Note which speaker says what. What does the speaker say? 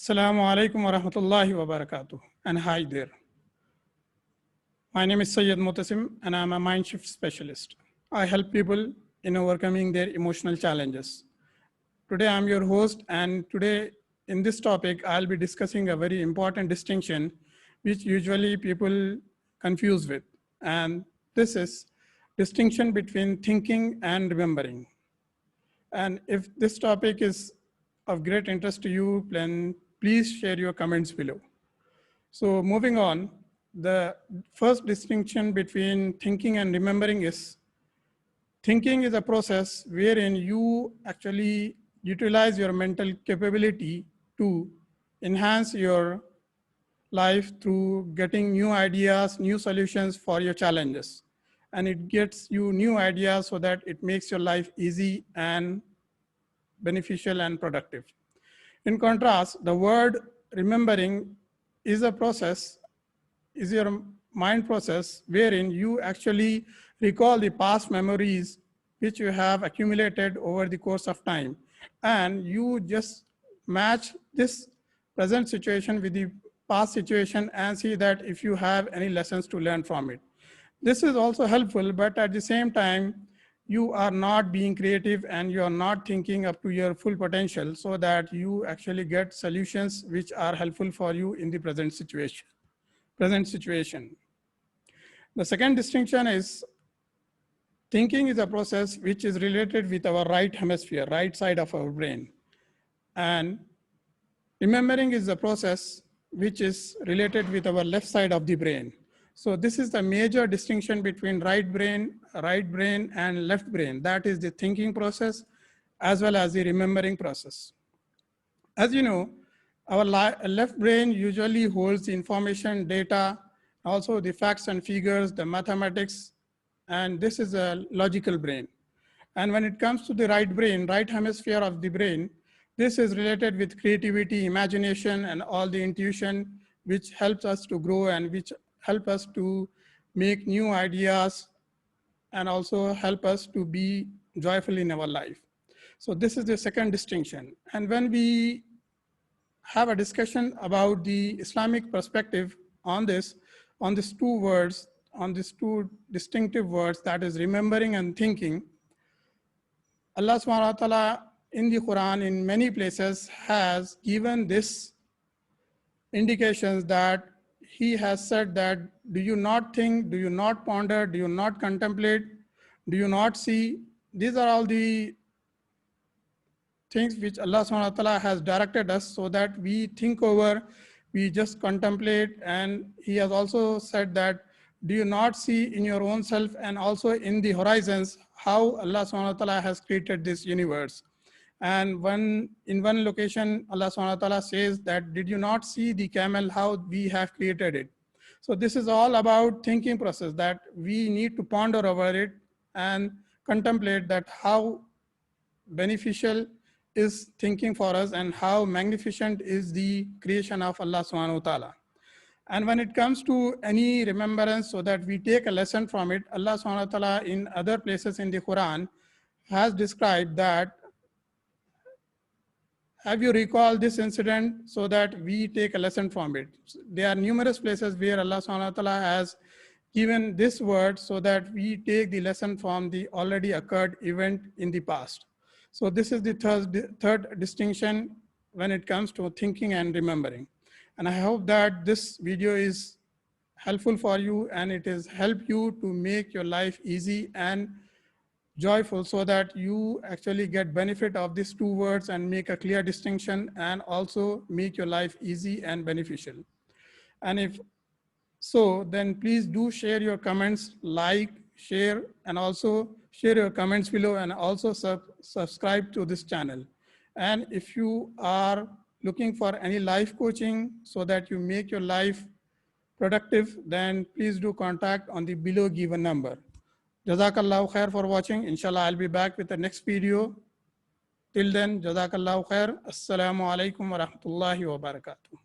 Speaker 1: Assalamu alaikum wa rahmatullahi wa barakatuh. And hi there. My name is Sayyid Mutasim and I'm a mind shift specialist. I help people in overcoming their emotional challenges. Today I'm your host, and today in this topic I'll be discussing a very important distinction which usually people confuse with. And this is distinction between thinking and remembering. And if this topic is of great interest to you, then please share your comments below. So moving on, the first distinction between thinking and remembering is thinking is a process wherein you actually utilize your mental capability to enhance your life through getting new ideas, new solutions for your challenges. And it gets you new ideas so that it makes your life easy and beneficial and productive. In contrast, the word remembering is a process, is your mind process wherein you actually recall the past memories which you have accumulated over the course of time. And you just match this present situation with the past situation and see that if you have any lessons to learn from it. This is also helpful, but at the same time, you are not being creative and you are not thinking up to your full potential so that you actually get solutions which are helpful for you in the present situation. The second distinction is thinking is a process which is related with our right hemisphere, right side of our brain. And remembering is a process which is related with our left side of the brain. So this is the major distinction between right brain and left brain. That is the thinking process as well as the remembering process. As you know, our left brain usually holds the information, data, also the facts and figures, the mathematics, and this is a logical brain. And when it comes to the right brain, right hemisphere of the brain, this is related with creativity, imagination, and all the intuition, which helps us to grow and which help us to make new ideas and also help us to be joyful in our life. So this is the second distinction. And when we have a discussion about the Islamic perspective on these two distinctive words, that is remembering and thinking, Allah subhanahu wa ta'ala in the Quran in many places has given this indications that he has said that do you not think, do you not ponder, do you not contemplate, do you not see? These are all the things which Allah subhanahu wa ta'ala has directed us so that we think over, we just contemplate. And he has also said that do you not see in your own self and also in the horizons how Allah subhanahu wa ta'ala has created this universe. And in one location, Allah subhanahu wa ta'ala says that did you not see the camel, how we have created it? So this is all about thinking process that we need to ponder over it and contemplate that how beneficial is thinking for us and how magnificent is the creation of Allah subhanahu wa ta'ala. And when it comes to any remembrance so that we take a lesson from it, Allah subhanahu wa ta'ala in other places in the Quran has described that have you recall this incident so that we take a lesson from it. There are numerous places where Allah subhanahu wa ta'ala has given this word so that we take the lesson from the already occurred event in the past. So this is the third distinction when it comes to thinking and remembering. And I hope that this video is helpful for you and it has helped you to make your life easy and joyful so that you actually get benefit of these two words and make a clear distinction and also make your life easy and beneficial. And if so, then please do share your comments, like, share, and also share your comments below and also subscribe to this channel. And if you are looking for any life coaching so that you make your life productive, then please do contact on the below given number. Jazakallahu khair for watching. Inshallah, I'll be back with the next video. Till then, Jazakallahu khair. Assalamu alaikum wa rahmatullahi wa barakatuh.